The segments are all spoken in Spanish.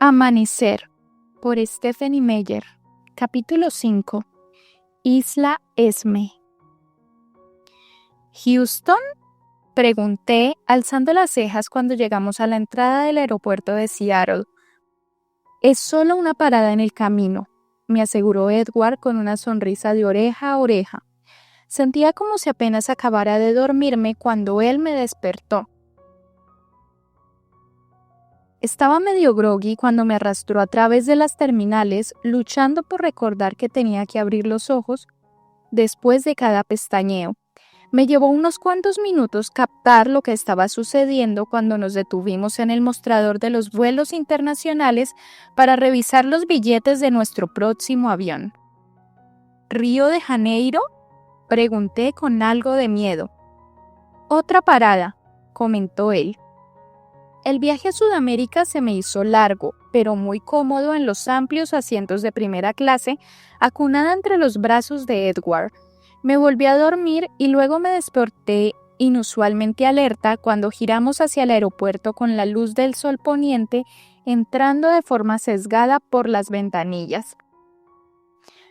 Amanecer, por Stephenie Meyer. Capítulo 5. Isla Esme. ¿Houston? Pregunté, alzando las cejas cuando llegamos a la entrada del aeropuerto de Seattle. Es solo una parada en el camino, me aseguró Edward con una sonrisa de oreja a oreja. Sentía como si apenas acabara de dormirme cuando él me despertó. Estaba medio groggy cuando me arrastró a través de las terminales, luchando por recordar que tenía que abrir los ojos después de cada pestañeo. Me llevó unos cuantos minutos captar lo que estaba sucediendo cuando nos detuvimos en el mostrador de los vuelos internacionales para revisar los billetes de nuestro próximo avión. ¿Río de Janeiro? Pregunté con algo de miedo. Otra parada, comentó él. El viaje a Sudamérica se me hizo largo, pero muy cómodo en los amplios asientos de primera clase, acunada entre los brazos de Edward. Me volví a dormir y luego me desperté inusualmente alerta cuando giramos hacia el aeropuerto con la luz del sol poniente entrando de forma sesgada por las ventanillas.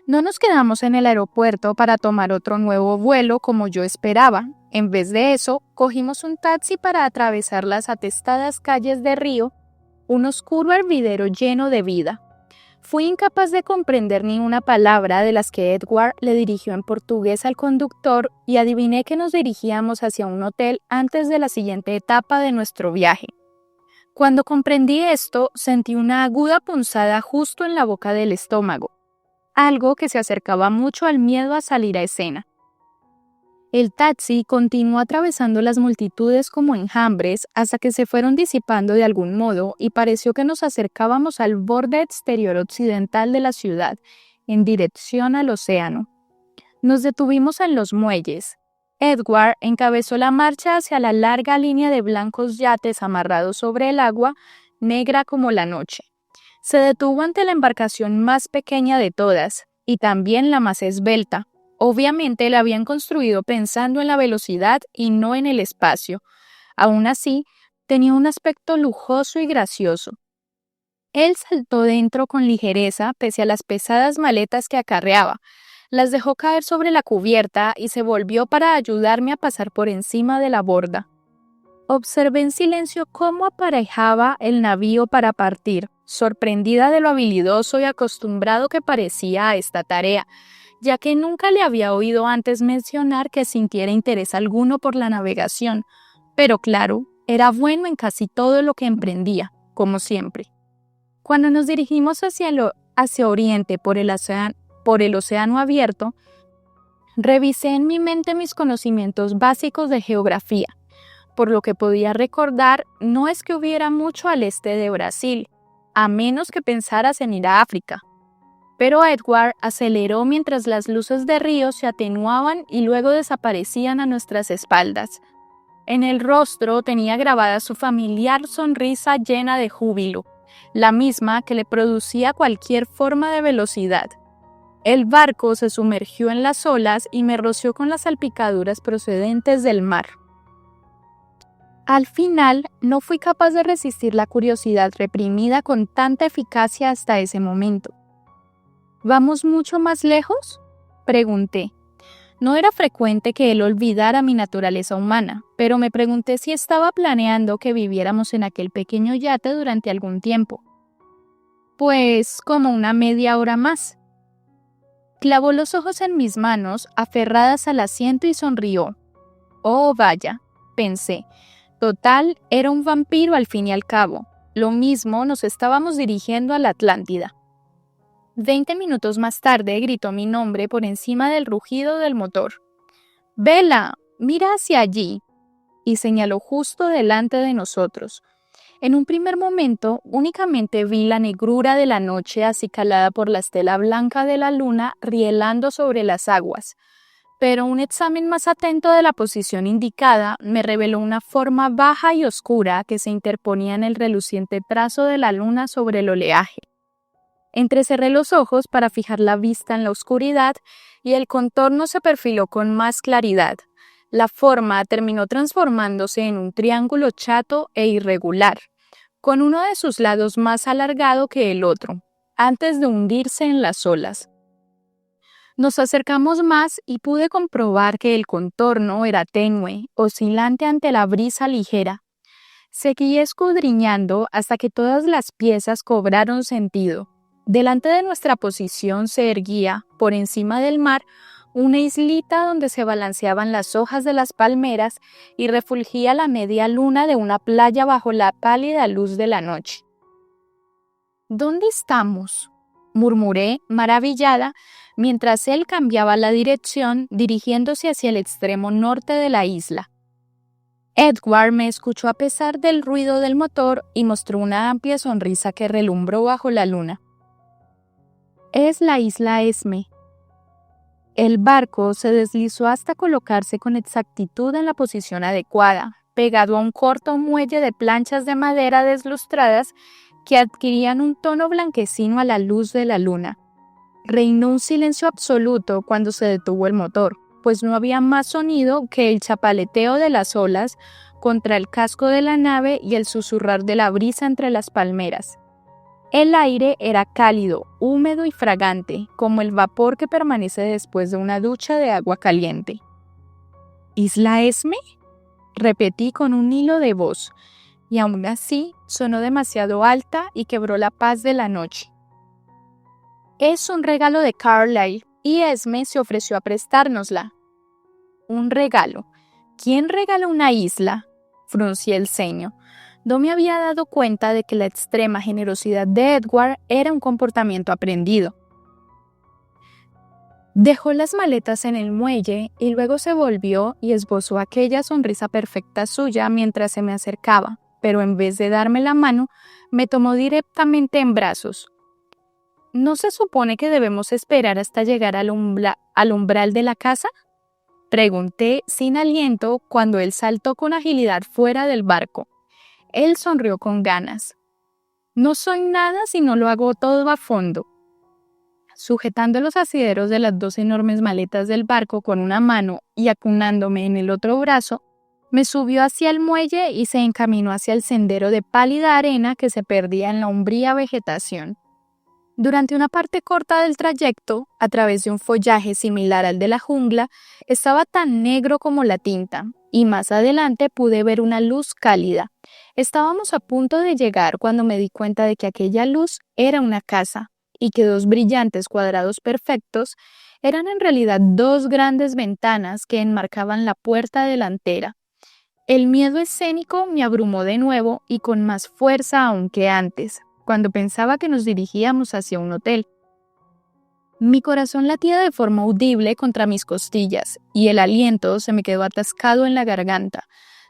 No nos quedamos en el aeropuerto para tomar otro nuevo vuelo como yo esperaba. En vez de eso, cogimos un taxi para atravesar las atestadas calles de Río, un oscuro hervidero lleno de vida. Fui incapaz de comprender ni una palabra de las que Edward le dirigió en portugués al conductor y adiviné que nos dirigíamos hacia un hotel antes de la siguiente etapa de nuestro viaje. Cuando comprendí esto, sentí una aguda punzada justo en la boca del estómago, algo que se acercaba mucho al miedo a salir a escena. El taxi continuó atravesando las multitudes como enjambres hasta que se fueron disipando de algún modo y pareció que nos acercábamos al borde exterior occidental de la ciudad, en dirección al océano. Nos detuvimos en los muelles. Edward encabezó la marcha hacia la larga línea de blancos yates amarrados sobre el agua, negra como la noche. Se detuvo ante la embarcación más pequeña de todas, y también la más esbelta. Obviamente la habían construido pensando en la velocidad y no en el espacio. Aún así, tenía un aspecto lujoso y gracioso. Él saltó dentro con ligereza pese a las pesadas maletas que acarreaba. Las dejó caer sobre la cubierta y se volvió para ayudarme a pasar por encima de la borda. Observé en silencio cómo aparejaba el navío para partir, sorprendida de lo habilidoso y acostumbrado que parecía a esta tarea, ya que nunca le había oído antes mencionar que sintiera interés alguno por la navegación, pero claro, era bueno en casi todo lo que emprendía, como siempre. Cuando nos dirigimos hacia Oriente por el océano abierto, revisé en mi mente mis conocimientos básicos de geografía. Por lo que podía recordar, no es que hubiera mucho al este de Brasil, a menos que pensaras en ir a África. Pero Edward aceleró mientras las luces de Río se atenuaban y luego desaparecían a nuestras espaldas. En el rostro tenía grabada su familiar sonrisa llena de júbilo, la misma que le producía cualquier forma de velocidad. El barco se sumergió en las olas y me roció con las salpicaduras procedentes del mar. Al final, no fui capaz de resistir la curiosidad reprimida con tanta eficacia hasta ese momento. ¿Vamos mucho más lejos?, pregunté. No era frecuente que él olvidara mi naturaleza humana, pero me pregunté si estaba planeando que viviéramos en aquel pequeño yate durante algún tiempo. Pues como una media hora más. Clavó los ojos en mis manos, aferradas al asiento y sonrió. Oh, vaya, pensé. Total, era un vampiro al fin y al cabo. Lo mismo nos estábamos dirigiendo a la Atlántida. 20 minutos más tarde gritó mi nombre por encima del rugido del motor. «¡Bella! ¡Mira hacia allí!», y señaló justo delante de nosotros. En un primer momento, únicamente vi la negrura de la noche acicalada por la estela blanca de la luna rielando sobre las aguas. Pero un examen más atento de la posición indicada me reveló una forma baja y oscura que se interponía en el reluciente trazo de la luna sobre el oleaje. Entrecerré los ojos para fijar la vista en la oscuridad y el contorno se perfiló con más claridad. La forma terminó transformándose en un triángulo chato e irregular, con uno de sus lados más alargado que el otro, antes de hundirse en las olas. Nos acercamos más y pude comprobar que el contorno era tenue, oscilante ante la brisa ligera. Seguí escudriñando hasta que todas las piezas cobraron sentido. Delante de nuestra posición se erguía, por encima del mar, una islita donde se balanceaban las hojas de las palmeras y refulgía la media luna de una playa bajo la pálida luz de la noche. ¿Dónde estamos?, murmuré, maravillada, mientras él cambiaba la dirección, dirigiéndose hacia el extremo norte de la isla. Edward me escuchó a pesar del ruido del motor y mostró una amplia sonrisa que relumbró bajo la luna. Es la isla Esme. El barco se deslizó hasta colocarse con exactitud en la posición adecuada, pegado a un corto muelle de planchas de madera deslustradas que adquirían un tono blanquecino a la luz de la luna. Reinó un silencio absoluto cuando se detuvo el motor, pues no había más sonido que el chapaleteo de las olas contra el casco de la nave y el susurrar de la brisa entre las palmeras. El aire era cálido, húmedo y fragante, como el vapor que permanece después de una ducha de agua caliente. ¿Isla Esme?, repetí con un hilo de voz, y aún así sonó demasiado alta y quebró la paz de la noche. Es un regalo de Carlyle y Esme se ofreció a prestárnosla. ¿Un regalo? ¿Quién regala una isla?, fruncí el ceño. No me había dado cuenta de que la extrema generosidad de Edward era un comportamiento aprendido. Dejó las maletas en el muelle y luego se volvió y esbozó aquella sonrisa perfecta suya mientras se me acercaba, pero en vez de darme la mano, me tomó directamente en brazos. ¿No se supone que debemos esperar hasta llegar al umbral de la casa?, pregunté sin aliento cuando él saltó con agilidad fuera del barco. Él sonrió con ganas. No soy nada si no lo hago todo a fondo. Sujetando los asideros de las dos enormes maletas del barco con una mano y acunándome en el otro brazo, me subió hacia el muelle y se encaminó hacia el sendero de pálida arena que se perdía en la umbría vegetación. Durante una parte corta del trayecto, a través de un follaje similar al de la jungla, estaba tan negro como la tinta, y más adelante pude ver una luz cálida. Estábamos a punto de llegar cuando me di cuenta de que aquella luz era una casa, y que dos brillantes cuadrados perfectos eran en realidad dos grandes ventanas que enmarcaban la puerta delantera. El miedo escénico me abrumó de nuevo y con más fuerza aún que antes, cuando pensaba que nos dirigíamos hacia un hotel. Mi corazón latía de forma audible contra mis costillas y el aliento se me quedó atascado en la garganta.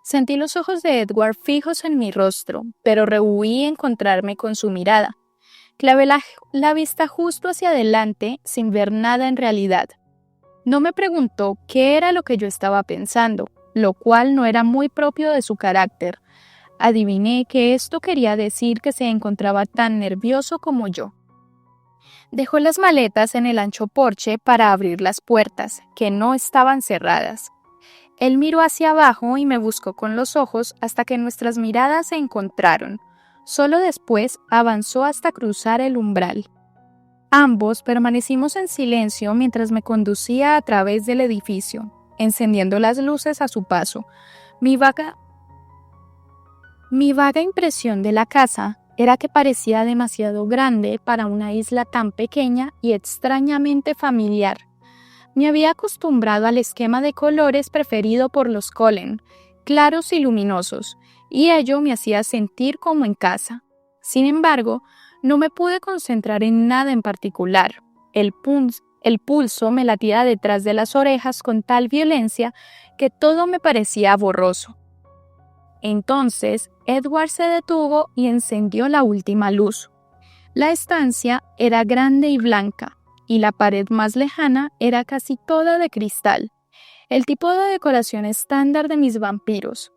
Sentí los ojos de Edward fijos en mi rostro, pero rehuí encontrarme con su mirada. Clavé la vista justo hacia adelante sin ver nada en realidad. No me preguntó qué era lo que yo estaba pensando, lo cual no era muy propio de su carácter. Adiviné que esto quería decir que se encontraba tan nervioso como yo. Dejó las maletas en el ancho porche para abrir las puertas, que no estaban cerradas. Él miró hacia abajo y me buscó con los ojos hasta que nuestras miradas se encontraron. Solo después avanzó hasta cruzar el umbral. Ambos permanecimos en silencio mientras me conducía a través del edificio, encendiendo las luces a su paso. Mi vaga impresión de la casa era que parecía demasiado grande para una isla tan pequeña y extrañamente familiar. Me había acostumbrado al esquema de colores preferido por los Cullen, claros y luminosos, y ello me hacía sentir como en casa. Sin embargo, no me pude concentrar en nada en particular. El pulso me latía detrás de las orejas con tal violencia que todo me parecía borroso. Entonces, Edward se detuvo y encendió la última luz. La estancia era grande y blanca, y la pared más lejana era casi toda de cristal, el tipo de decoración estándar de mis vampiros.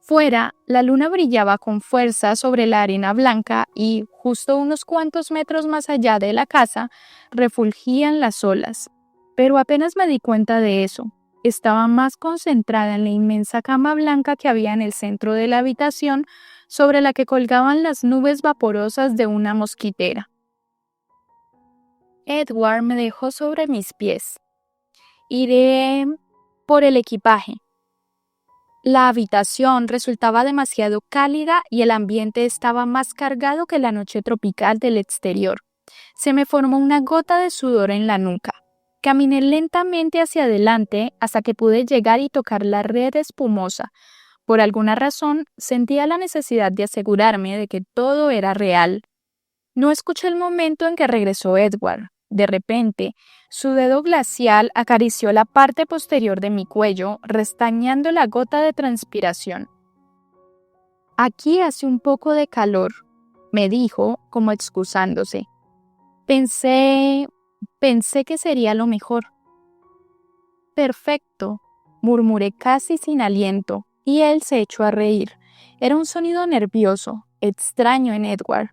Fuera, la luna brillaba con fuerza sobre la arena blanca y, justo unos cuantos metros más allá de la casa, refulgían las olas. Pero apenas me di cuenta de eso. Estaba más concentrada en la inmensa cama blanca que había en el centro de la habitación, sobre la que colgaban las nubes vaporosas de una mosquitera. Edward me dejó sobre mis pies. Iré por el equipaje. La habitación resultaba demasiado cálida y el ambiente estaba más cargado que la noche tropical del exterior. Se me formó una gota de sudor en la nuca. Caminé lentamente hacia adelante hasta que pude llegar y tocar la red espumosa. Por alguna razón, sentía la necesidad de asegurarme de que todo era real. No escuché el momento en que regresó Edward. De repente, su dedo glacial acarició la parte posterior de mi cuello, restañando la gota de transpiración. «Aquí hace un poco de calor», me dijo, como excusándose. Pensé que sería lo mejor. «Perfecto», murmuré casi sin aliento, y él se echó a reír. Era un sonido nervioso, extraño en Edward.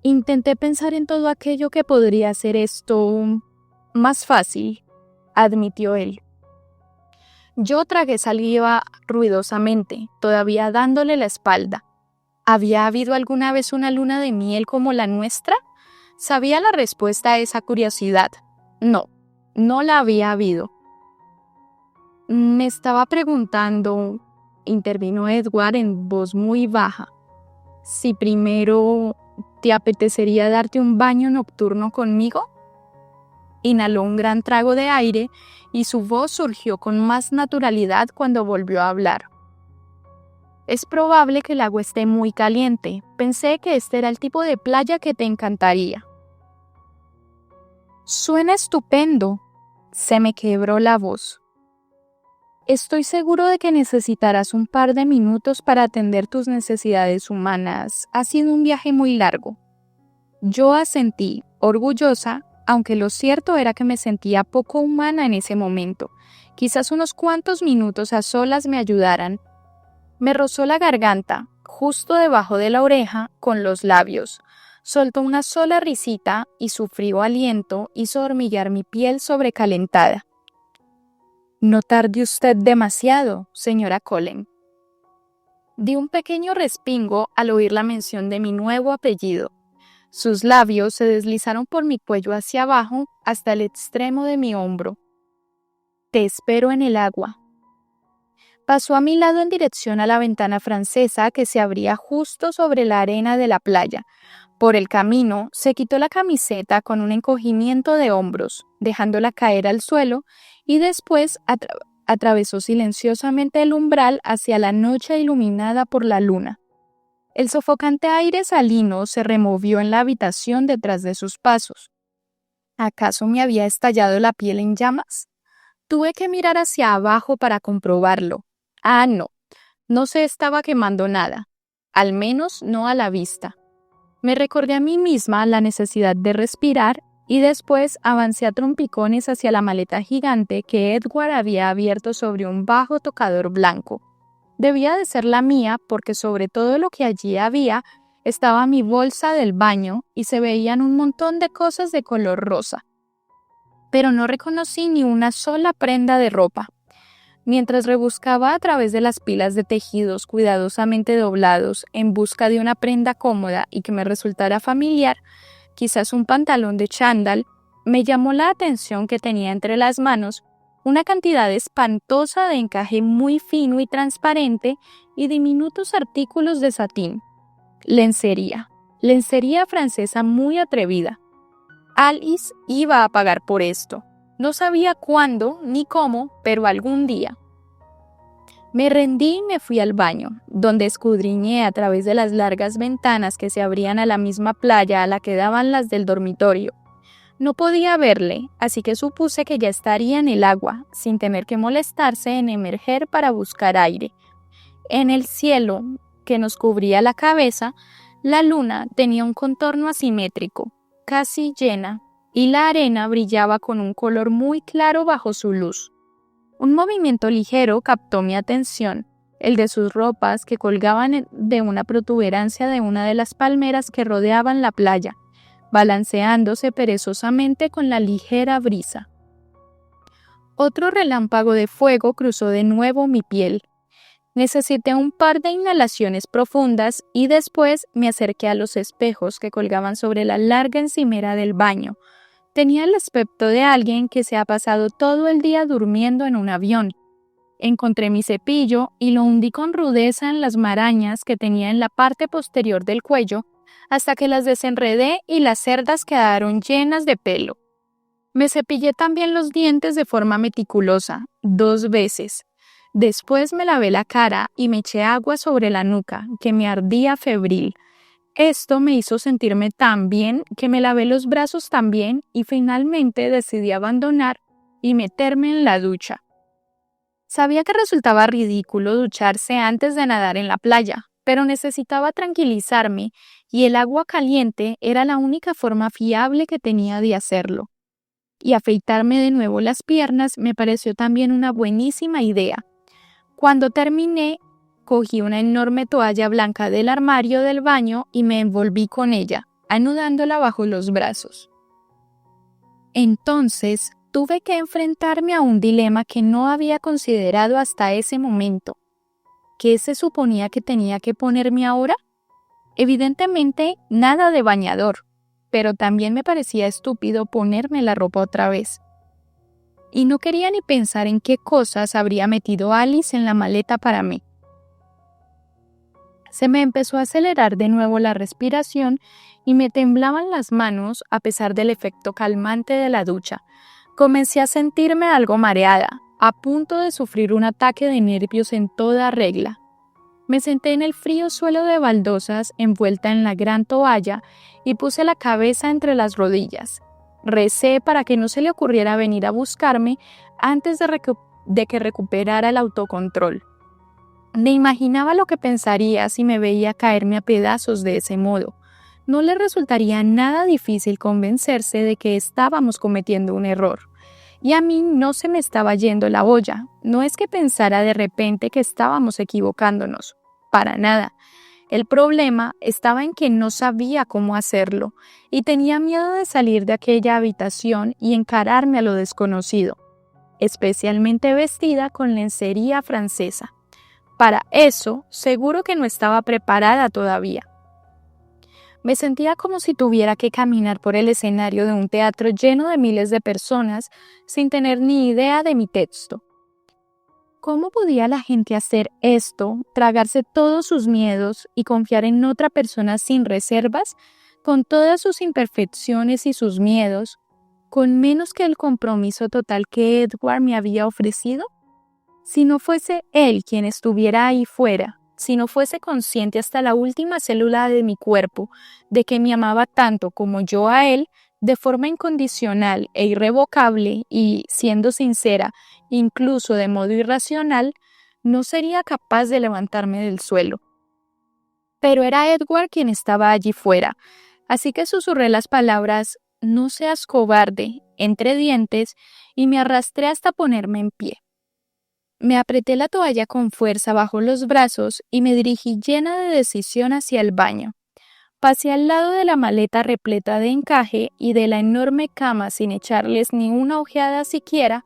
Intenté pensar en todo aquello que podría hacer esto más fácil, admitió él. Yo tragué saliva ruidosamente, todavía dándole la espalda. ¿Había habido alguna vez una luna de miel como la nuestra? Sabía la respuesta a esa curiosidad. No, no la había habido. Me estaba preguntando, intervino Edward en voz muy baja, si primero ¿te apetecería darte un baño nocturno conmigo? Inhaló un gran trago de aire y su voz surgió con más naturalidad cuando volvió a hablar. Es probable que el agua esté muy caliente. Pensé que este era el tipo de playa que te encantaría. Suena estupendo. Se me quebró la voz. Estoy seguro de que necesitarás un par de minutos para atender tus necesidades humanas. Ha sido un viaje muy largo. Yo asentí, orgullosa, aunque lo cierto era que me sentía poco humana en ese momento. Quizás unos cuantos minutos a solas me ayudaran. Me rozó la garganta, justo debajo de la oreja, con los labios. Soltó una sola risita y su frío aliento hizo hormiguear mi piel sobrecalentada. No tarde usted demasiado, señora Cullen. Di un pequeño respingo al oír la mención de mi nuevo apellido. Sus labios se deslizaron por mi cuello hacia abajo hasta el extremo de mi hombro. Te espero en el agua. Pasó a mi lado en dirección a la ventana francesa que se abría justo sobre la arena de la playa. Por el camino, se quitó la camiseta con un encogimiento de hombros, dejándola caer al suelo, y después atravesó silenciosamente el umbral hacia la noche iluminada por la luna. El sofocante aire salino se removió en la habitación detrás de sus pasos. ¿Acaso me había estallado la piel en llamas? Tuve que mirar hacia abajo para comprobarlo. No se estaba quemando nada, al menos no a la vista. Me recordé a mí misma la necesidad de respirar y después avancé a trompicones hacia la maleta gigante que Edward había abierto sobre un bajo tocador blanco. Debía de ser la mía porque sobre todo lo que allí había estaba mi bolsa del baño y se veían un montón de cosas de color rosa. Pero no reconocí ni una sola prenda de ropa. Mientras rebuscaba a través de las pilas de tejidos cuidadosamente doblados en busca de una prenda cómoda y que me resultara familiar, quizás un pantalón de chándal, me llamó la atención que tenía entre las manos una cantidad espantosa de encaje muy fino y transparente y diminutos artículos de satín. Lencería francesa muy atrevida. Alice iba a pagar por esto. No sabía cuándo ni cómo, pero algún día. Me rendí y me fui al baño, donde escudriñé a través de las largas ventanas que se abrían a la misma playa a la que daban las del dormitorio. No podía verle, así que supuse que ya estaría en el agua, sin tener que molestarse en emerger para buscar aire. En el cielo, que nos cubría la cabeza, la luna tenía un contorno asimétrico, casi llena, y la arena brillaba con un color muy claro bajo su luz. Un movimiento ligero captó mi atención, el de sus ropas que colgaban de una protuberancia de una de las palmeras que rodeaban la playa, balanceándose perezosamente con la ligera brisa. Otro relámpago de fuego cruzó de nuevo mi piel. Necesité un par de inhalaciones profundas y después me acerqué a los espejos que colgaban sobre la larga encimera del baño. Tenía el aspecto de alguien que se ha pasado todo el día durmiendo en un avión. Encontré mi cepillo y lo hundí con rudeza en las marañas que tenía en la parte posterior del cuello hasta que las desenredé y las cerdas quedaron llenas de pelo. Me cepillé también los dientes de forma meticulosa, 2 veces. Después me lavé la cara y me eché agua sobre la nuca, que me ardía febril. Esto me hizo sentirme tan bien que me lavé los brazos también y finalmente decidí abandonar y meterme en la ducha. Sabía que resultaba ridículo ducharse antes de nadar en la playa, pero necesitaba tranquilizarme y el agua caliente era la única forma fiable que tenía de hacerlo. Y afeitarme de nuevo las piernas me pareció también una buenísima idea. Cuando terminé, cogí una enorme toalla blanca del armario del baño y me envolví con ella, anudándola bajo los brazos. Entonces, tuve que enfrentarme a un dilema que no había considerado hasta ese momento. ¿Qué se suponía que tenía que ponerme ahora? Evidentemente, nada de bañador, pero también me parecía estúpido ponerme la ropa otra vez. Y no quería ni pensar en qué cosas habría metido Alice en la maleta para mí. Se me empezó a acelerar de nuevo la respiración y me temblaban las manos a pesar del efecto calmante de la ducha. Comencé a sentirme algo mareada, a punto de sufrir un ataque de nervios en toda regla. Me senté en el frío suelo de baldosas envuelta en la gran toalla y puse la cabeza entre las rodillas. Recé para que no se le ocurriera venir a buscarme antes de que recuperara el autocontrol. Me imaginaba lo que pensaría si me veía caerme a pedazos de ese modo. No le resultaría nada difícil convencerse de que estábamos cometiendo un error. Y a mí no se me estaba yendo la olla. No es que pensara de repente que estábamos equivocándonos. Para nada. El problema estaba en que no sabía cómo hacerlo y tenía miedo de salir de aquella habitación y encararme a lo desconocido, especialmente vestida con lencería francesa. Para eso, seguro que no estaba preparada todavía. Me sentía como si tuviera que caminar por el escenario de un teatro lleno de miles de personas sin tener ni idea de mi texto. ¿Cómo podía la gente hacer esto, tragarse todos sus miedos y confiar en otra persona sin reservas, con todas sus imperfecciones y sus miedos, con menos que el compromiso total que Edward me había ofrecido? Si no fuese él quien estuviera ahí fuera, si no fuese consciente hasta la última célula de mi cuerpo de que me amaba tanto como yo a él, de forma incondicional e irrevocable y, siendo sincera, incluso de modo irracional, no sería capaz de levantarme del suelo. Pero era Edward quien estaba allí fuera, así que susurré las palabras «No seas cobarde» entre dientes y me arrastré hasta ponerme en pie. Me apreté la toalla con fuerza bajo los brazos y me dirigí llena de decisión hacia el baño. Pasé al lado de la maleta repleta de encaje y de la enorme cama sin echarles ni una ojeada siquiera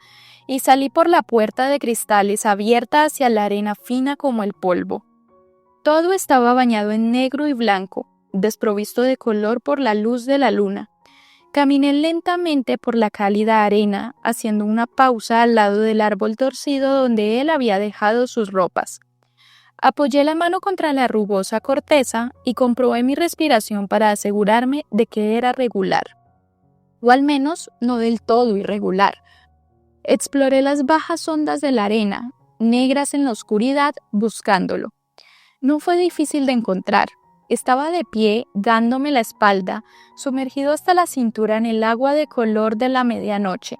y salí por la puerta de cristales abierta hacia la arena fina como el polvo. Todo estaba bañado en negro y blanco, desprovisto de color por la luz de la luna. Caminé lentamente por la cálida arena, haciendo una pausa al lado del árbol torcido donde él había dejado sus ropas. Apoyé la mano contra la rugosa corteza y comprobé mi respiración para asegurarme de que era regular, o al menos no del todo irregular. Exploré las bajas ondas de la arena, negras en la oscuridad, buscándolo. No fue difícil de encontrar. Estaba de pie, dándome la espalda, sumergido hasta la cintura en el agua de color de la medianoche,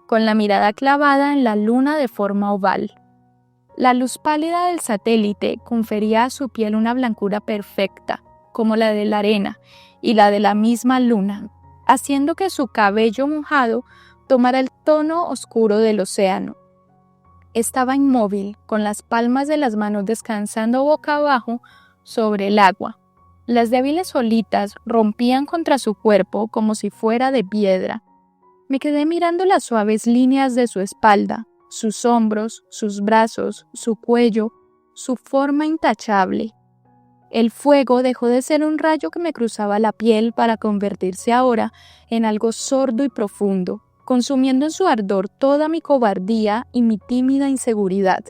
con la mirada clavada en la luna de forma oval. La luz pálida del satélite confería a su piel una blancura perfecta, como la de la arena y la de la misma luna, haciendo que su cabello mojado tomara el tono oscuro del océano. Estaba inmóvil, con las palmas de las manos descansando boca abajo sobre el agua. Las débiles olitas rompían contra su cuerpo como si fuera de piedra. Me quedé mirando las suaves líneas de su espalda, sus hombros, sus brazos, su cuello, su forma intachable. El fuego dejó de ser un rayo que me cruzaba la piel para convertirse ahora en algo sordo y profundo, consumiendo en su ardor toda mi cobardía y mi tímida inseguridad.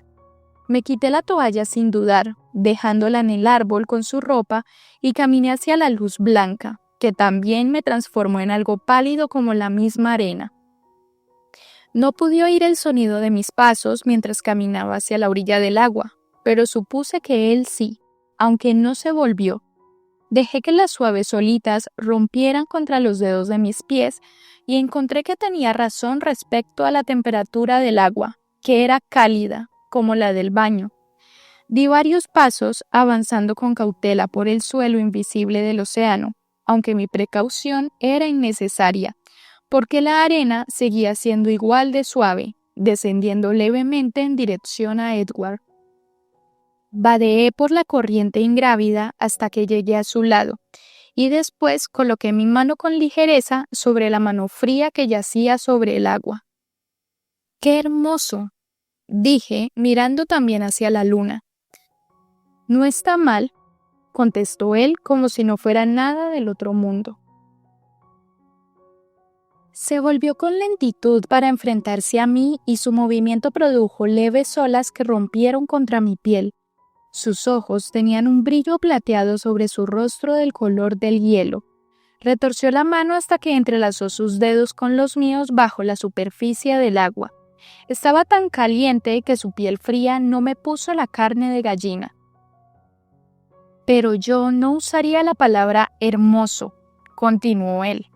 Me quité la toalla sin dudar, dejándola en el árbol con su ropa, y caminé hacia la luz blanca, que también me transformó en algo pálido como la misma arena. No pude oír el sonido de mis pasos mientras caminaba hacia la orilla del agua, pero supuse que él sí, aunque no se volvió. Dejé que las suaves olitas rompieran contra los dedos de mis pies y encontré que tenía razón respecto a la temperatura del agua, que era cálida, como la del baño. Di varios pasos avanzando con cautela por el suelo invisible del océano, aunque mi precaución era innecesaria, porque la arena seguía siendo igual de suave, descendiendo levemente en dirección a Edward. Vadeé por la corriente ingrávida hasta que llegué a su lado, y después coloqué mi mano con ligereza sobre la mano fría que yacía sobre el agua. ¡Qué hermoso!, dije, mirando también hacia la luna. No está mal, contestó él como si no fuera nada del otro mundo. Se volvió con lentitud para enfrentarse a mí y su movimiento produjo leves olas que rompieron contra mi piel. Sus ojos tenían un brillo plateado sobre su rostro del color del hielo. Retorció la mano hasta que entrelazó sus dedos con los míos bajo la superficie del agua. Estaba tan caliente que su piel fría no me puso la carne de gallina. Pero yo no usaría la palabra hermoso, continuó él.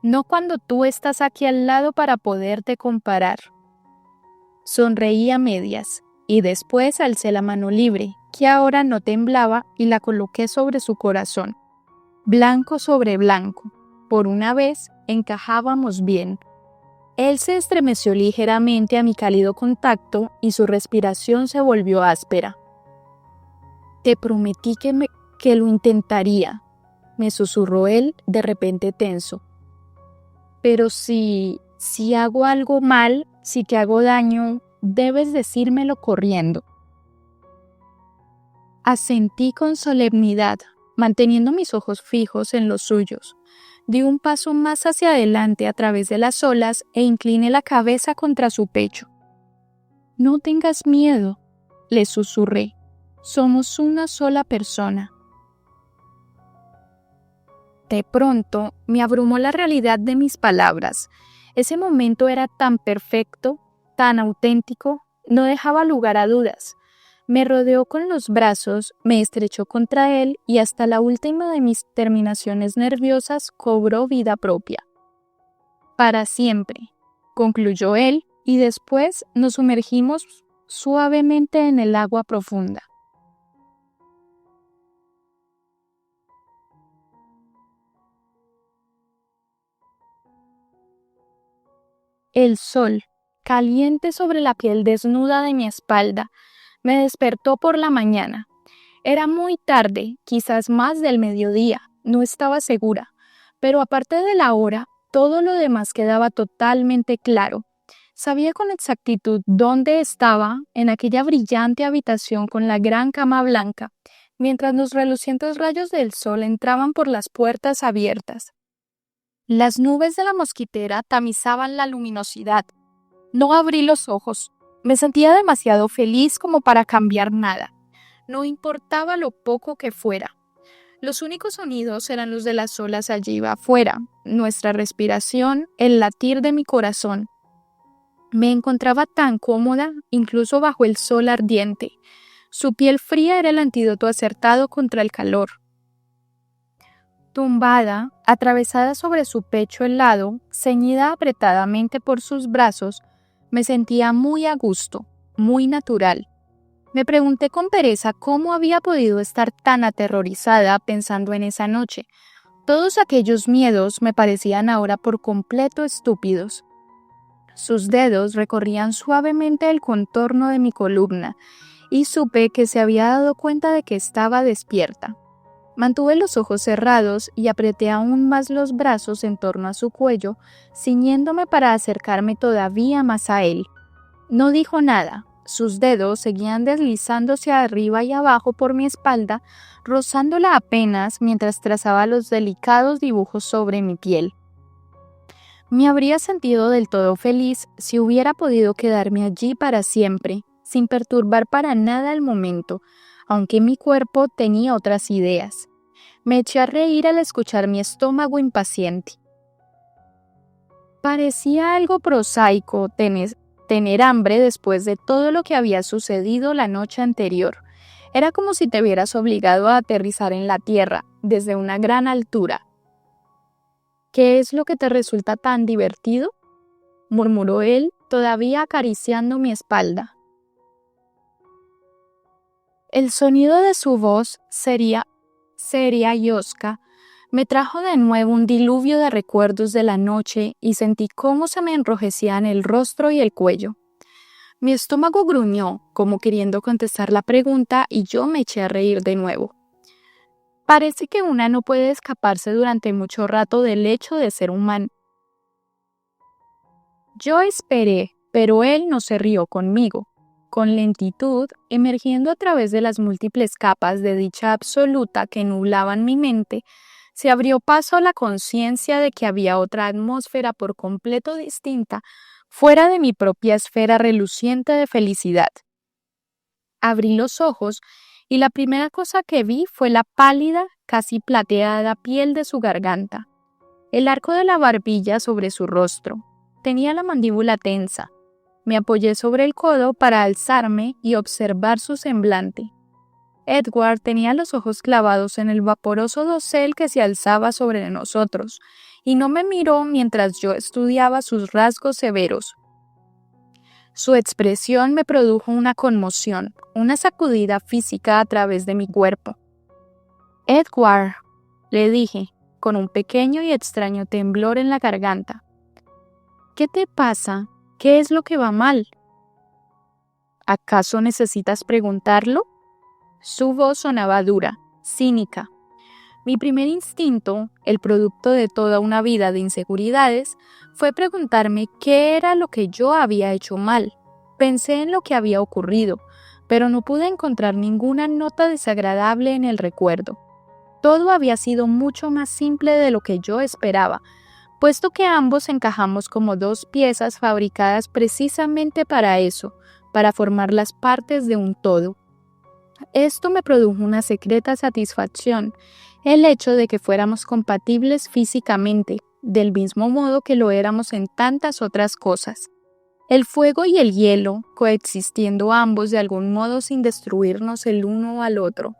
No cuando tú estás aquí al lado para poderte comparar. Sonreí a medias y después alcé la mano libre, que ahora no temblaba, y la coloqué sobre su corazón. Blanco sobre blanco. Por una vez encajábamos bien. Él se estremeció ligeramente a mi cálido contacto y su respiración se volvió áspera. Te prometí que lo intentaría, me susurró él de repente tenso. Pero si hago algo mal, si te hago daño, debes decírmelo corriendo. Asentí con solemnidad, manteniendo mis ojos fijos en los suyos. Di un paso más hacia adelante a través de las olas e incliné la cabeza contra su pecho. No tengas miedo, le susurré. Somos una sola persona. De pronto, me abrumó la realidad de mis palabras. Ese momento era tan perfecto, tan auténtico, no dejaba lugar a dudas. Me rodeó con los brazos, me estrechó contra él y hasta la última de mis terminaciones nerviosas cobró vida propia. Para siempre, concluyó él, y después nos sumergimos suavemente en el agua profunda. El sol, caliente sobre la piel desnuda de mi espalda, me despertó por la mañana. Era muy tarde, quizás más del mediodía, no estaba segura, pero aparte de la hora, todo lo demás quedaba totalmente claro. Sabía con exactitud dónde estaba, en aquella brillante habitación con la gran cama blanca, mientras los relucientes rayos del sol entraban por las puertas abiertas. Las nubes de la mosquitera tamizaban la luminosidad. No abrí los ojos. Me sentía demasiado feliz como para cambiar nada. No importaba lo poco que fuera. Los únicos sonidos eran los de las olas allí afuera, nuestra respiración, el latir de mi corazón. Me encontraba tan cómoda, incluso bajo el sol ardiente. Su piel fría era el antídoto acertado contra el calor. Tumbada, atravesada sobre su pecho helado, ceñida apretadamente por sus brazos, me sentía muy a gusto, muy natural. Me pregunté con pereza cómo había podido estar tan aterrorizada pensando en esa noche. Todos aquellos miedos me parecían ahora por completo estúpidos. Sus dedos recorrían suavemente el contorno de mi columna y supe que se había dado cuenta de que estaba despierta. Mantuve los ojos cerrados y apreté aún más los brazos en torno a su cuello, ciñéndome para acercarme todavía más a él. No dijo nada, Sus dedos seguían deslizándose arriba y abajo por mi espalda, rozándola apenas mientras trazaba los delicados dibujos sobre mi piel. Me habría sentido del todo feliz si hubiera podido quedarme allí para siempre, sin perturbar para nada el momento, aunque mi cuerpo tenía otras ideas. Me eché a reír al escuchar mi estómago impaciente. Parecía algo prosaico tener hambre después de todo lo que había sucedido la noche anterior. Era como si te vieras obligado a aterrizar en la tierra desde una gran altura. ¿Qué es lo que te resulta tan divertido?, murmuró él, todavía acariciando mi espalda. El sonido de su voz, seria y hosca, me trajo de nuevo un diluvio de recuerdos de la noche y sentí cómo se me enrojecían el rostro y el cuello. Mi estómago gruñó, como queriendo contestar la pregunta, y yo me eché a reír de nuevo. Parece que una no puede escaparse durante mucho rato del hecho de ser humano. Yo esperé, pero él no se rió conmigo. Con lentitud, emergiendo a través de las múltiples capas de dicha absoluta que nublaban mi mente, se abrió paso a la conciencia de que había otra atmósfera por completo distinta, fuera de mi propia esfera reluciente de felicidad. Abrí los ojos y la primera cosa que vi fue la pálida, casi plateada piel de su garganta, el arco de la barbilla sobre su rostro. Tenía la mandíbula tensa. Me apoyé sobre el codo para alzarme y observar su semblante. Edward tenía los ojos clavados en el vaporoso dosel que se alzaba sobre nosotros, y no me miró mientras yo estudiaba sus rasgos severos. Su expresión me produjo una conmoción, una sacudida física a través de mi cuerpo. «Edward», le dije, con un pequeño y extraño temblor en la garganta. «¿Qué te pasa? ¿Qué es lo que va mal?» «¿Acaso necesitas preguntarlo?» Su voz sonaba dura, cínica. Mi primer instinto, el producto de toda una vida de inseguridades, fue preguntarme qué era lo que yo había hecho mal. Pensé en lo que había ocurrido, pero no pude encontrar ninguna nota desagradable en el recuerdo. Todo había sido mucho más simple de lo que yo esperaba, puesto que ambos encajamos como dos piezas fabricadas precisamente para eso, para formar las partes de un todo. Esto me produjo una secreta satisfacción, el hecho de que fuéramos compatibles físicamente, del mismo modo que lo éramos en tantas otras cosas. El fuego y el hielo, coexistiendo ambos de algún modo sin destruirnos el uno al otro.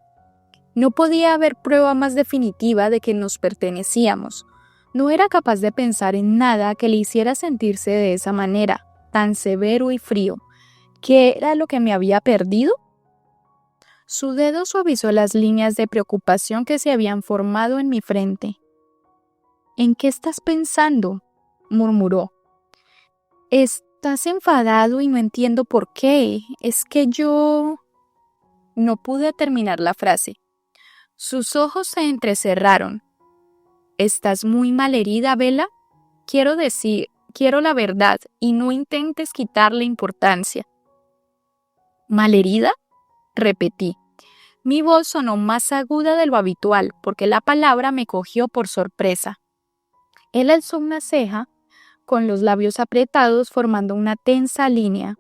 No podía haber prueba más definitiva de que nos pertenecíamos. No era capaz de pensar en nada que le hiciera sentirse de esa manera, tan severo y frío. ¿Qué era lo que me había perdido? Su dedo suavizó las líneas de preocupación que se habían formado en mi frente. «¿En qué estás pensando?», murmuró. «Estás enfadado y no entiendo por qué. Es que yo...» No pude terminar la frase. Sus ojos se entrecerraron. «¿Estás muy malherida, Bella? Quiero decir, quiero la verdad y no intentes quitarle importancia». «¿Malherida?», repetí. Mi voz sonó más aguda de lo habitual porque la palabra me cogió por sorpresa. Él alzó una ceja, con los labios apretados formando una tensa línea.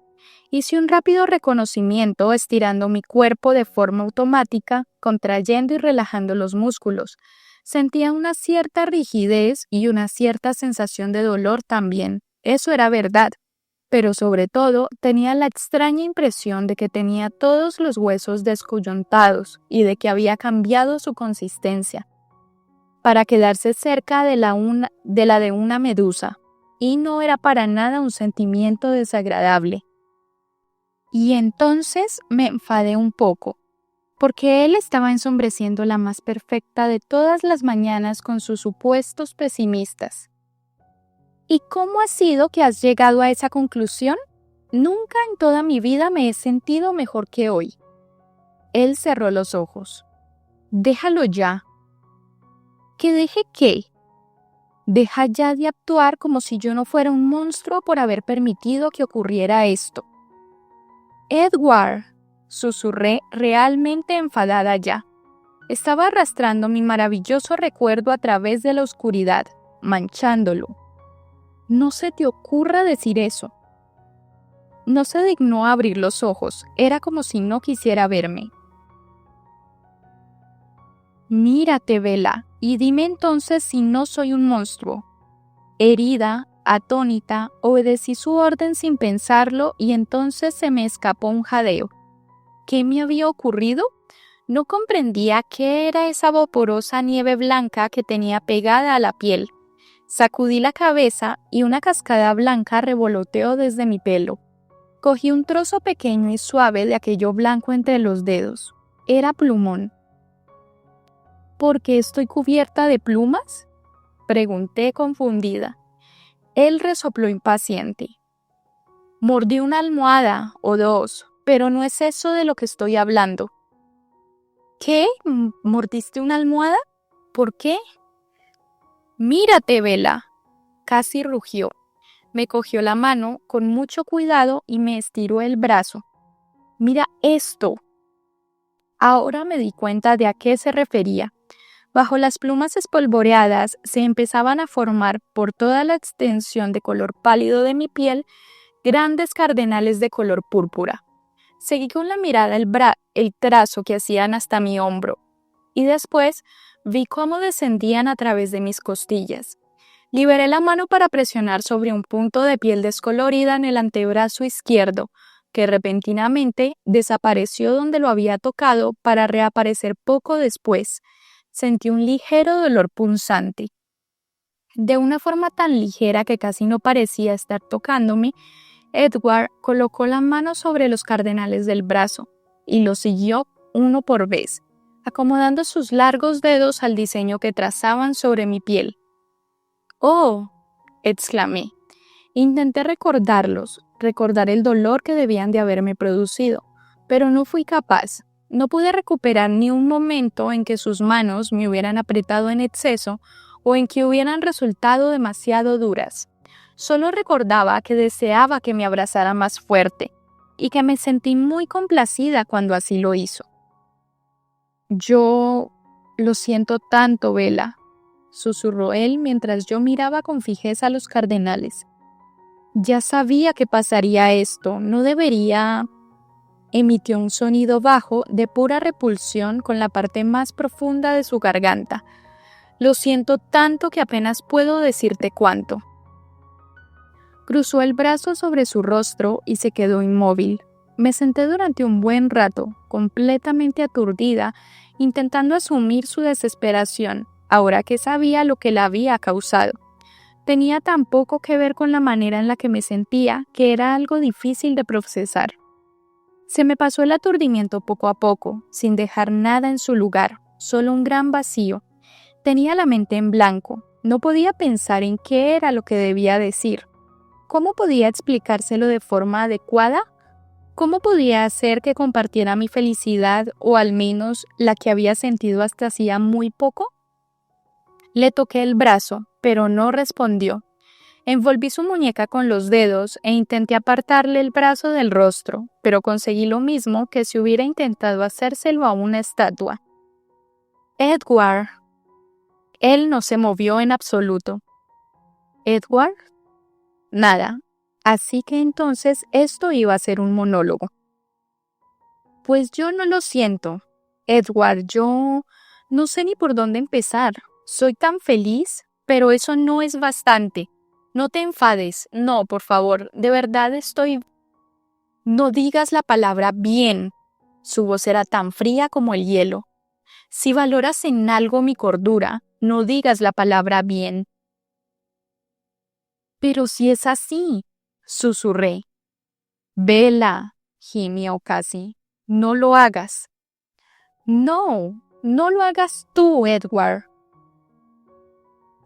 Hice un rápido reconocimiento estirando mi cuerpo de forma automática, contrayendo y relajando los músculos. Sentía una cierta rigidez y una cierta sensación de dolor también. Eso era verdad. Pero sobre todo tenía la extraña impresión de que tenía todos los huesos descoyuntados y de que había cambiado su consistencia para quedarse cerca de la de una medusa, y no era para nada un sentimiento desagradable. Y entonces me enfadé un poco, porque él estaba ensombreciendo la más perfecta de todas las mañanas con sus supuestos pesimistas. ¿Y cómo ha sido que has llegado a esa conclusión? Nunca en toda mi vida me he sentido mejor que hoy. Él cerró los ojos. Déjalo ya. ¿Que deje qué? Deja ya de actuar como si yo no fuera un monstruo por haber permitido que ocurriera esto. Edward, susurré, realmente enfadada ya. Estaba arrastrando mi maravilloso recuerdo a través de la oscuridad, manchándolo. No se te ocurra decir eso. No se dignó a abrir los ojos, era como si no quisiera verme. Mírate, Bella, y dime entonces si no soy un monstruo. Herida, atónita, obedecí su orden sin pensarlo y entonces se me escapó un jadeo. ¿Qué me había ocurrido? No comprendía qué era esa vaporosa nieve blanca que tenía pegada a la piel. Sacudí la cabeza y una cascada blanca revoloteó desde mi pelo. Cogí un trozo pequeño y suave de aquello blanco entre los dedos. Era plumón. ¿Por qué estoy cubierta de plumas?, pregunté confundida. Él resopló impaciente. Mordí una almohada o dos, pero no es eso de lo que estoy hablando. ¿Qué? ¿Mordiste una almohada? ¿Por qué? Mírate, Bella. Casi rugió. Me cogió la mano con mucho cuidado y me estiró el brazo. Mira esto. Ahora me di cuenta de a qué se refería. Bajo las plumas espolvoreadas se empezaban a formar por toda la extensión de color pálido de mi piel grandes cardenales de color púrpura. Seguí con la mirada el trazo que hacían hasta mi hombro y después vi cómo descendían a través de mis costillas. Liberé la mano para presionar sobre un punto de piel descolorida en el antebrazo izquierdo, que repentinamente desapareció donde lo había tocado para reaparecer poco después. Sentí un ligero dolor punzante. De una forma tan ligera que casi no parecía estar tocándome, Edward colocó la mano sobre los cardenales del brazo y lo siguió uno por vez, acomodando sus largos dedos al diseño que trazaban sobre mi piel. ¡Oh!, exclamé. Intenté recordar el dolor que debían de haberme producido, pero no fui capaz. No pude recuperar ni un momento en que sus manos me hubieran apretado en exceso o en que hubieran resultado demasiado duras. Solo recordaba que deseaba que me abrazara más fuerte y que me sentí muy complacida cuando así lo hizo. Yo lo siento tanto, Bella, susurró él mientras yo miraba con fijeza a los cardenales. Ya sabía que pasaría esto, no debería... Emitió un sonido bajo de pura repulsión con la parte más profunda de su garganta. Lo siento tanto que apenas puedo decirte cuánto. Cruzó el brazo sobre su rostro y se quedó inmóvil. Me senté durante un buen rato, completamente aturdida, intentando asumir su desesperación, ahora que sabía lo que la había causado. Tenía tan poco que ver con la manera en la que me sentía que era algo difícil de procesar. Se me pasó el aturdimiento poco a poco, sin dejar nada en su lugar, solo un gran vacío. Tenía la mente en blanco, no podía pensar en qué era lo que debía decir. ¿Cómo podía explicárselo de forma adecuada? ¿Cómo podía hacer que compartiera mi felicidad o al menos la que había sentido hasta hacía muy poco? Le toqué el brazo, pero no respondió. Envolví su muñeca con los dedos e intenté apartarle el brazo del rostro, pero conseguí lo mismo que si hubiera intentado hacérselo a una estatua. Edward. Él no se movió en absoluto. ¿Edward? Nada. Así que entonces esto iba a ser un monólogo. Pues yo no lo siento. Edward, yo no sé ni por dónde empezar. Soy tan feliz, pero eso no es bastante. No te enfades. No, por favor. De verdad estoy... No digas la palabra bien. Su voz era tan fría como el hielo. Si valoras en algo mi cordura, no digas la palabra bien. Pero si es así, susurré. Bella, gimió casi. No lo hagas. No, no lo hagas tú, Edward.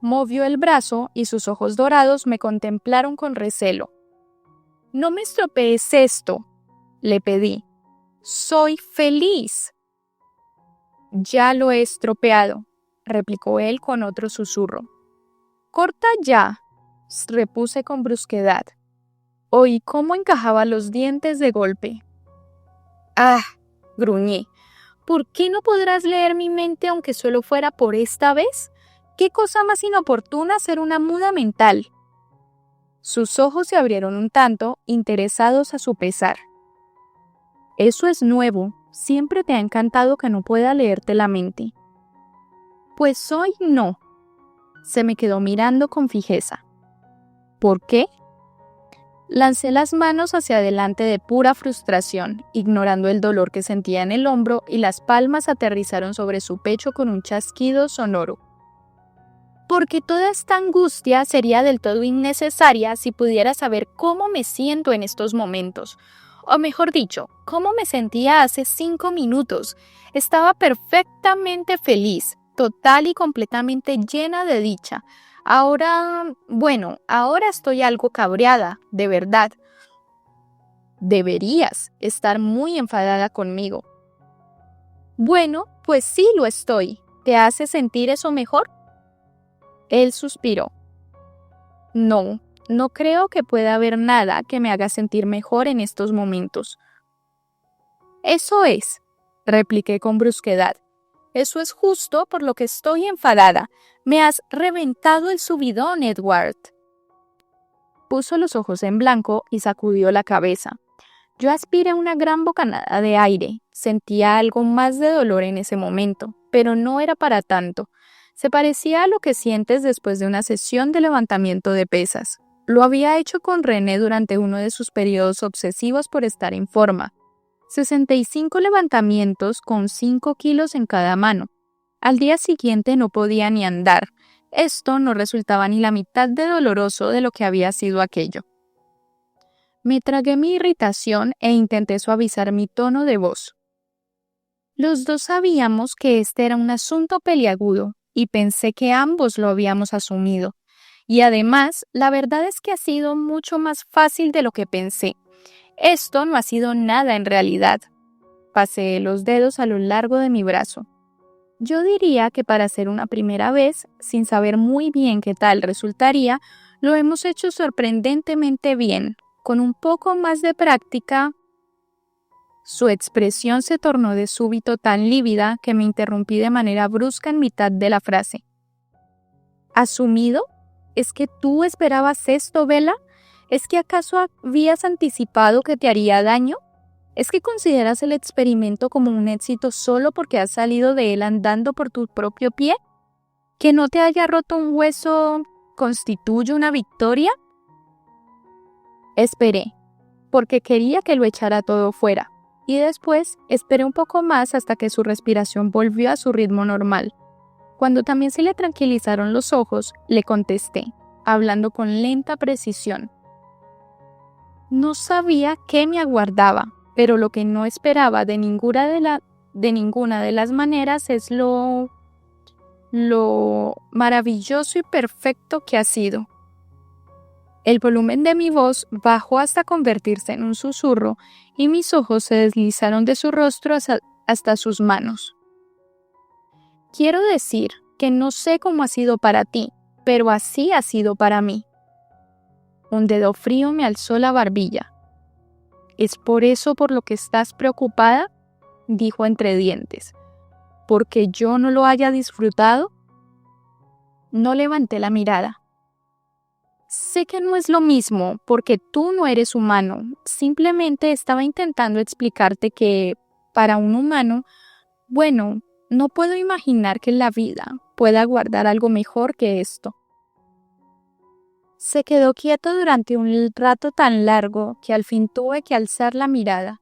Movió el brazo y sus ojos dorados me contemplaron con recelo. No me estropees esto, le pedí. Soy feliz. Ya lo he estropeado, replicó él con otro susurro. Corta ya, repuse con brusquedad. Oí cómo encajaba los dientes de golpe. Ah, gruñí. ¿Por qué no podrás leer mi mente aunque solo fuera por esta vez? ¿Qué cosa más inoportuna ser una muda mental? Sus ojos se abrieron un tanto, interesados a su pesar. Eso es nuevo. Siempre te ha encantado que no pueda leerte la mente. Pues hoy no. Se me quedó mirando con fijeza. ¿Por qué? Lancé las manos hacia adelante de pura frustración, ignorando el dolor que sentía en el hombro, y las palmas aterrizaron sobre su pecho con un chasquido sonoro. Porque toda esta angustia sería del todo innecesaria si pudiera saber cómo me siento en estos momentos. O mejor dicho, cómo me sentía hace 5 minutos. Estaba perfectamente feliz, total y completamente llena de dicha. Ahora estoy algo cabreada, de verdad. Deberías estar muy enfadada conmigo. Bueno, pues sí lo estoy. ¿Te hace sentir eso mejor? Él suspiró. No, no creo que pueda haber nada que me haga sentir mejor en estos momentos. Eso es, repliqué con brusquedad. Eso es justo por lo que estoy enfadada. Me has reventado el subidón, Edward. Puso los ojos en blanco y sacudió la cabeza. Yo aspiré una gran bocanada de aire. Sentía algo más de dolor en ese momento, pero no era para tanto. Se parecía a lo que sientes después de una sesión de levantamiento de pesas. Lo había hecho con René durante uno de sus periodos obsesivos por estar en forma. 65 levantamientos con 5 kilos en cada mano. Al día siguiente no podía ni andar. Esto no resultaba ni la mitad de doloroso de lo que había sido aquello. Me tragué mi irritación e intenté suavizar mi tono de voz. Los dos sabíamos que este era un asunto peliagudo y pensé que ambos lo habíamos asumido. Y además, la verdad es que ha sido mucho más fácil de lo que pensé. Esto no ha sido nada en realidad. Pasé los dedos a lo largo de mi brazo. Yo diría que para hacer una primera vez, sin saber muy bien qué tal resultaría, lo hemos hecho sorprendentemente bien. Con un poco más de práctica. Su expresión se tornó de súbito tan lívida que me interrumpí de manera brusca en mitad de la frase. ¿Asumido? ¿Es que tú esperabas esto, Bella? ¿Es que acaso habías anticipado que te haría daño? ¿Es que consideras el experimento como un éxito solo porque has salido de él andando por tu propio pie? ¿Que no te haya roto un hueso constituye una victoria? Esperé, porque quería que lo echara todo fuera, y después esperé un poco más hasta que su respiración volvió a su ritmo normal. Cuando también se le tranquilizaron los ojos, le contesté, hablando con lenta precisión. No sabía qué me aguardaba, pero lo que no esperaba de ninguna de las maneras es lo maravilloso y perfecto que ha sido. El volumen de mi voz bajó hasta convertirse en un susurro y mis ojos se deslizaron de su rostro hasta sus manos. Quiero decir que no sé cómo ha sido para ti, pero así ha sido para mí. Un dedo frío me alzó la barbilla. ¿Es por eso por lo que estás preocupada?, dijo entre dientes. ¿Porque yo no lo haya disfrutado? No levanté la mirada. Sé que no es lo mismo, porque tú no eres humano. Simplemente estaba intentando explicarte que, para un humano, no puedo imaginar que la vida pueda guardar algo mejor que esto. Se quedó quieto durante un rato tan largo que al fin tuve que alzar la mirada.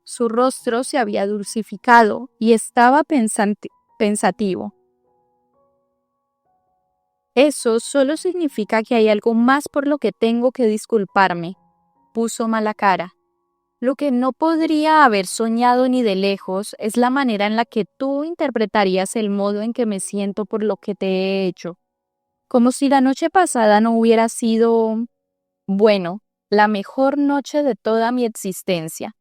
Su rostro se había dulcificado y estaba pensativo. Eso solo significa que hay algo más por lo que tengo que disculparme. Puso mala cara. Lo que no podría haber soñado ni de lejos es la manera en la que tú interpretarías el modo en que me siento por lo que te he hecho. Como si la noche pasada no hubiera sido, la mejor noche de toda mi existencia.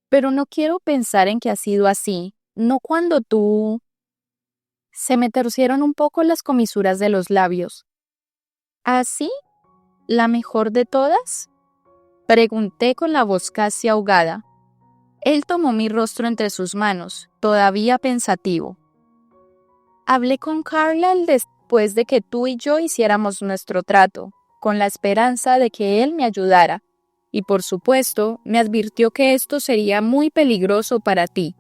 Pero no quiero pensar en que ha sido así, no cuando tú... Se me torcieron un poco las comisuras de los labios. ¿Así? ¿La mejor de todas?, pregunté con la voz casi ahogada. Él tomó mi rostro entre sus manos, todavía pensativo. Hablé con Carlyle después de que tú y yo hiciéramos nuestro trato, con la esperanza de que él me ayudara, y por supuesto me advirtió que esto sería muy peligroso para ti.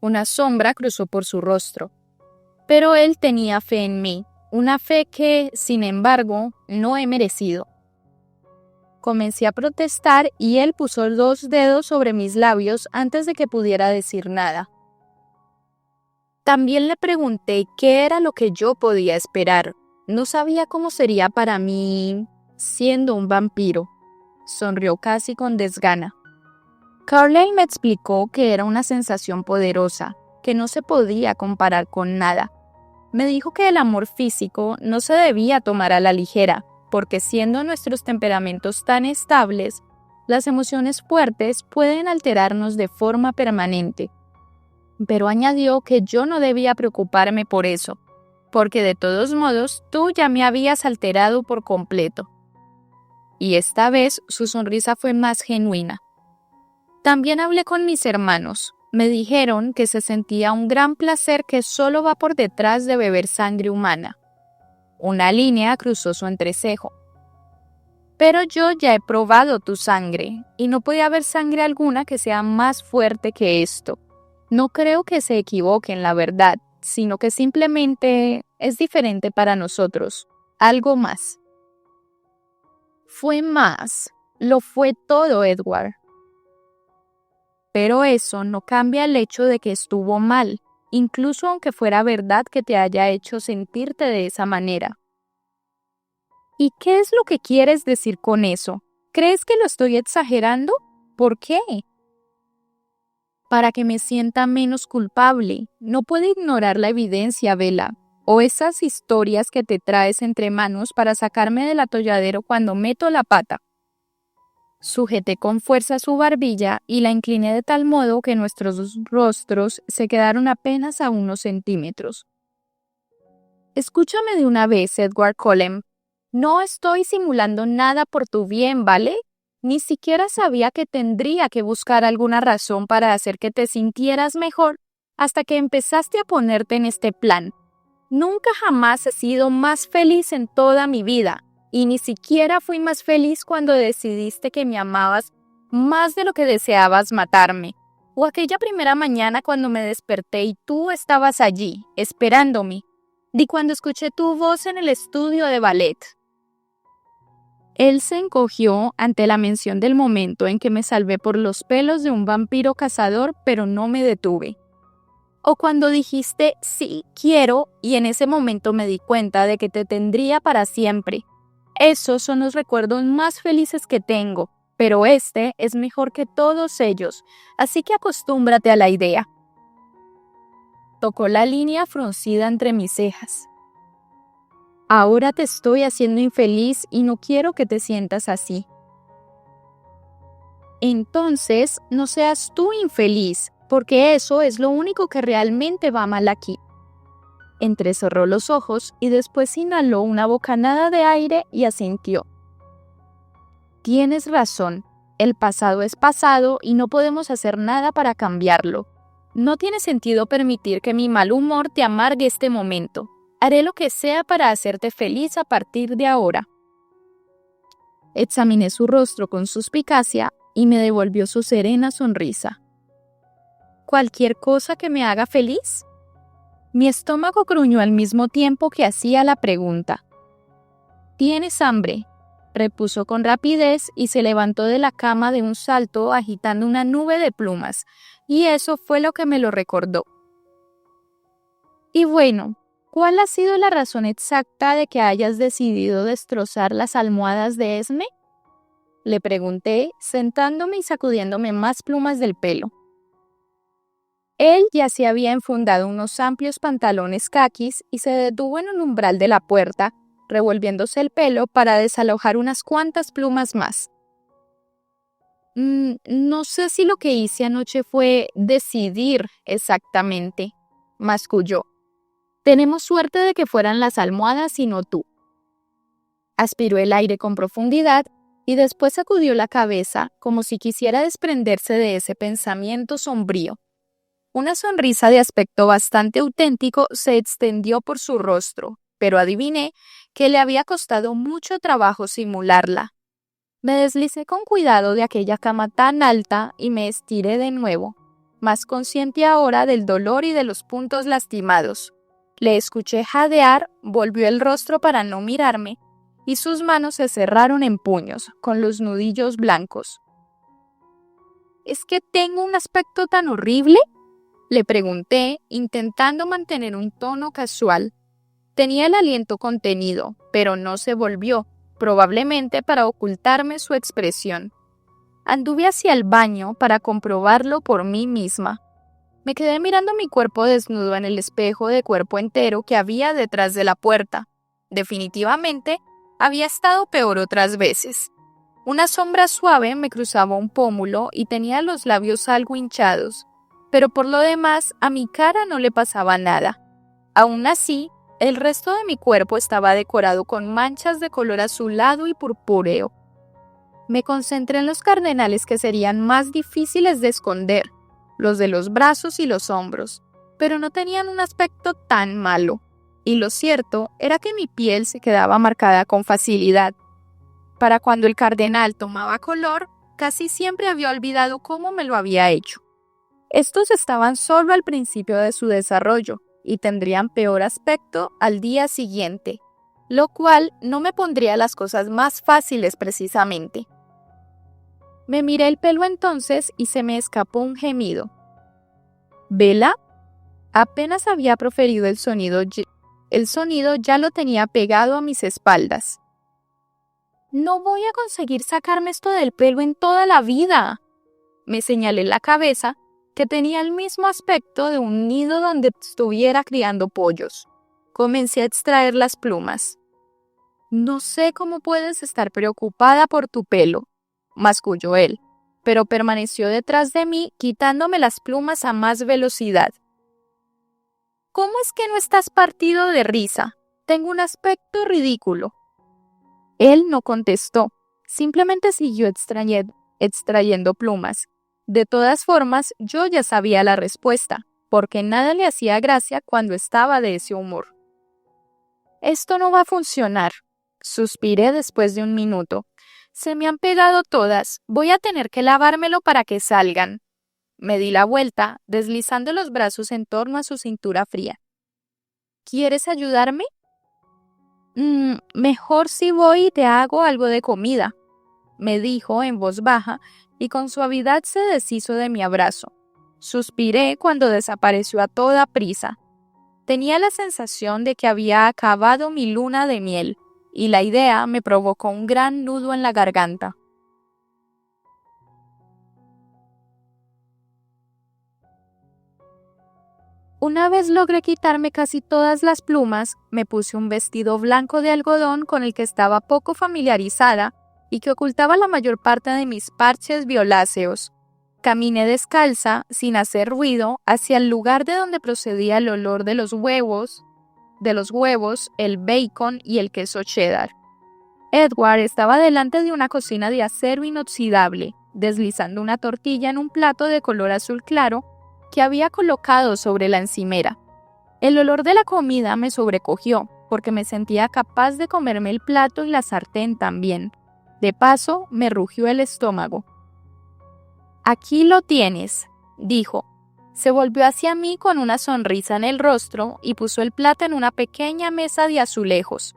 Una sombra cruzó por su rostro, pero él tenía fe en mí, una fe que, sin embargo, no he merecido. Comencé a protestar y él puso 2 dedos sobre mis labios antes de que pudiera decir nada. También le pregunté qué era lo que yo podía esperar. No sabía cómo sería para mí siendo un vampiro. Sonrió casi con desgana. Carlyle me explicó que era una sensación poderosa, que no se podía comparar con nada. Me dijo que el amor físico no se debía tomar a la ligera, porque siendo nuestros temperamentos tan estables, las emociones fuertes pueden alterarnos de forma permanente. Pero añadió que yo no debía preocuparme por eso, porque de todos modos tú ya me habías alterado por completo. Y esta vez su sonrisa fue más genuina. También hablé con mis hermanos. Me dijeron que se sentía un gran placer que solo va por detrás de beber sangre humana. Una línea cruzó su entrecejo. Pero yo ya he probado tu sangre, y no puede haber sangre alguna que sea más fuerte que esto. No creo que se equivoquen, la verdad, sino que simplemente es diferente para nosotros. Algo más. Fue más. Lo fue todo, Edward. Pero eso no cambia el hecho de que estuvo mal, incluso aunque fuera verdad que te haya hecho sentirte de esa manera. ¿Y qué es lo que quieres decir con eso? ¿Crees que lo estoy exagerando? ¿Por qué? Para que me sienta menos culpable. No puedo ignorar la evidencia, Bella, o esas historias que te traes entre manos para sacarme del atolladero cuando meto la pata. Sujeté con fuerza su barbilla y la incliné de tal modo que nuestros rostros se quedaron apenas a unos centímetros. Escúchame de una vez, Edward Cullen. No estoy simulando nada por tu bien, ¿vale? Ni siquiera sabía que tendría que buscar alguna razón para hacer que te sintieras mejor hasta que empezaste a ponerte en este plan. Nunca jamás he sido más feliz en toda mi vida, y ni siquiera fui más feliz cuando decidiste que me amabas más de lo que deseabas matarme. O aquella primera mañana cuando me desperté y tú estabas allí, esperándome. Ni cuando escuché tu voz en el estudio de ballet. Él se encogió ante la mención del momento en que me salvé por los pelos de un vampiro cazador, pero no me detuve. O cuando dijiste, sí, quiero, y en ese momento me di cuenta de que te tendría para siempre. Esos son los recuerdos más felices que tengo, pero este es mejor que todos ellos, así que acostúmbrate a la idea. Tocó la línea fruncida entre mis cejas. Ahora te estoy haciendo infeliz y no quiero que te sientas así. Entonces, no seas tú infeliz, porque eso es lo único que realmente va mal aquí. Entrecerró los ojos y después inhaló una bocanada de aire y asintió. Tienes razón, el pasado es pasado y no podemos hacer nada para cambiarlo. No tiene sentido permitir que mi mal humor te amargue este momento. Haré lo que sea para hacerte feliz a partir de ahora. Examiné su rostro con suspicacia y me devolvió su serena sonrisa. ¿Cualquier cosa que me haga feliz? Mi estómago gruñó al mismo tiempo que hacía la pregunta. ¿Tienes hambre?, repuso con rapidez y se levantó de la cama de un salto agitando una nube de plumas, y eso fue lo que me lo recordó. Y bueno, ¿cuál ha sido la razón exacta de que hayas decidido destrozar las almohadas de Esme? Le pregunté, sentándome y sacudiéndome más plumas del pelo. Él ya se había enfundado unos amplios pantalones caquis y se detuvo en un umbral de la puerta, revolviéndose el pelo para desalojar unas cuantas plumas más. No sé si lo que hice anoche fue decidir exactamente, masculló. Tenemos suerte de que fueran las almohadas y no tú. Aspiró el aire con profundidad y después sacudió la cabeza como si quisiera desprenderse de ese pensamiento sombrío. Una sonrisa de aspecto bastante auténtico se extendió por su rostro, pero adiviné que le había costado mucho trabajo simularla. Me deslicé con cuidado de aquella cama tan alta y me estiré de nuevo, más consciente ahora del dolor y de los puntos lastimados. Le escuché jadear, volvió el rostro para no mirarme, y sus manos se cerraron en puños, con los nudillos blancos. ¿Es que tengo un aspecto tan horrible?, le pregunté, intentando mantener un tono casual. Tenía el aliento contenido, pero no se volvió, probablemente para ocultarme su expresión. Anduve hacia el baño para comprobarlo por mí misma. Me quedé mirando mi cuerpo desnudo en el espejo de cuerpo entero que había detrás de la puerta. Definitivamente, había estado peor otras veces. Una sombra suave me cruzaba un pómulo y tenía los labios algo hinchados, pero por lo demás a mi cara no le pasaba nada. Aún así, el resto de mi cuerpo estaba decorado con manchas de color azulado y purpúreo. Me concentré en los cardenales que serían más difíciles de esconder, los de los brazos y los hombros, pero no tenían un aspecto tan malo, y lo cierto era que mi piel se quedaba marcada con facilidad. Para cuando el cardenal tomaba color, casi siempre había olvidado cómo me lo había hecho. Estos estaban solo al principio de su desarrollo y tendrían peor aspecto al día siguiente, lo cual no me pondría las cosas más fáciles precisamente. Me miré el pelo entonces y se me escapó un gemido. ¿Vela? Apenas había proferido el sonido ya lo tenía pegado a mis espaldas. No voy a conseguir sacarme esto del pelo en toda la vida. Me señalé la cabeza, que tenía el mismo aspecto de un nido donde estuviera criando pollos. Comencé a extraer las plumas. No sé cómo puedes estar preocupada por tu pelo, masculló él, pero permaneció detrás de mí quitándome las plumas a más velocidad. ¿Cómo es que no estás partido de risa? Tengo un aspecto ridículo. Él no contestó, simplemente siguió extrayendo plumas. De todas formas, yo ya sabía la respuesta, porque nada le hacía gracia cuando estaba de ese humor. Esto no va a funcionar, suspiré después de un minuto. Se me han pegado todas, voy a tener que lavármelo para que salgan. Me di la vuelta, deslizando los brazos en torno a su cintura fría. ¿Quieres ayudarme? Mejor si voy y te hago algo de comida, me dijo en voz baja, y con suavidad se deshizo de mi abrazo. Suspiré cuando desapareció a toda prisa. Tenía la sensación de que había acabado mi luna de miel, y la idea me provocó un gran nudo en la garganta. Una vez logré quitarme casi todas las plumas, me puse un vestido blanco de algodón con el que estaba poco familiarizada y que ocultaba la mayor parte de mis parches violáceos. Caminé descalza, sin hacer ruido, hacia el lugar de donde procedía el olor de los huevos, el bacon y el queso cheddar. Edward estaba delante de una cocina de acero inoxidable, deslizando una tortilla en un plato de color azul claro que había colocado sobre la encimera. El olor de la comida me sobrecogió, porque me sentía capaz de comerme el plato y la sartén también. De paso, me rugió el estómago. «Aquí lo tienes», dijo. Se volvió hacia mí con una sonrisa en el rostro y puso el plato en una pequeña mesa de azulejos.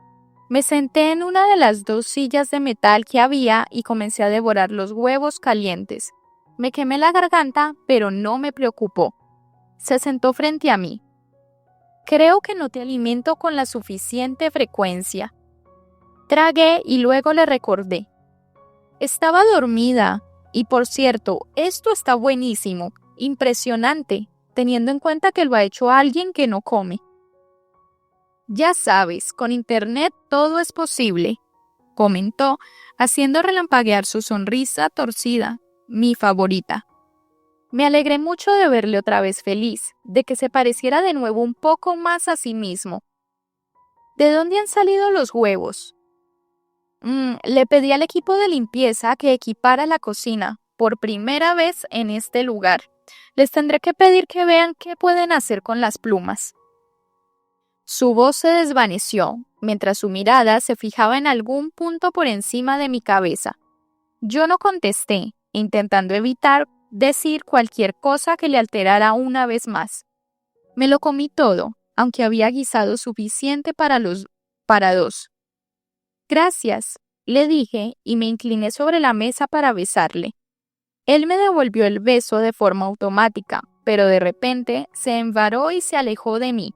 Me senté en una de las 2 sillas de metal que había y comencé a devorar los huevos calientes. Me quemé la garganta, pero no me preocupó. Se sentó frente a mí. «Creo que no te alimento con la suficiente frecuencia». Tragué y luego le recordé. Estaba dormida. Y por cierto, esto está buenísimo, impresionante, teniendo en cuenta que lo ha hecho alguien que no come. Ya sabes, con internet todo es posible, comentó, haciendo relampaguear su sonrisa torcida, mi favorita. Me alegré mucho de verle otra vez feliz, de que se pareciera de nuevo un poco más a sí mismo. ¿De dónde han salido los huevos? Le pedí al equipo de limpieza que equipara la cocina por primera vez en este lugar. Les tendré que pedir que vean qué pueden hacer con las plumas. Su voz se desvaneció, mientras su mirada se fijaba en algún punto por encima de mi cabeza. Yo no contesté, intentando evitar decir cualquier cosa que le alterara una vez más. Me lo comí todo, aunque había guisado suficiente para dos. Gracias, le dije y me incliné sobre la mesa para besarle. Él me devolvió el beso de forma automática, pero de repente se envaró y se alejó de mí.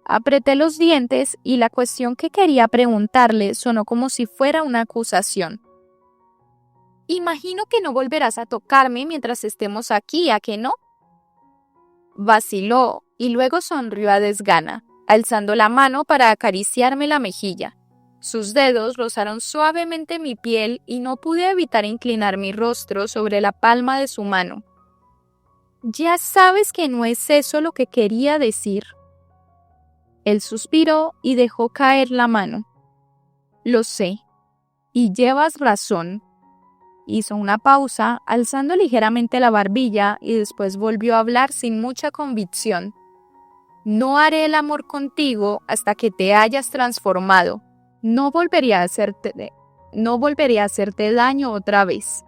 Apreté los dientes y la cuestión que quería preguntarle sonó como si fuera una acusación. Imagino que no volverás a tocarme mientras estemos aquí, ¿a que no? Vaciló y luego sonrió a desgana, alzando la mano para acariciarme la mejilla. Sus dedos rozaron suavemente mi piel y no pude evitar inclinar mi rostro sobre la palma de su mano. Ya sabes que no es eso lo que quería decir. Él suspiró y dejó caer la mano. Lo sé, y llevas razón. Hizo una pausa, alzando ligeramente la barbilla y después volvió a hablar sin mucha convicción. No haré el amor contigo hasta que te hayas transformado. No volveré a hacerte daño otra vez.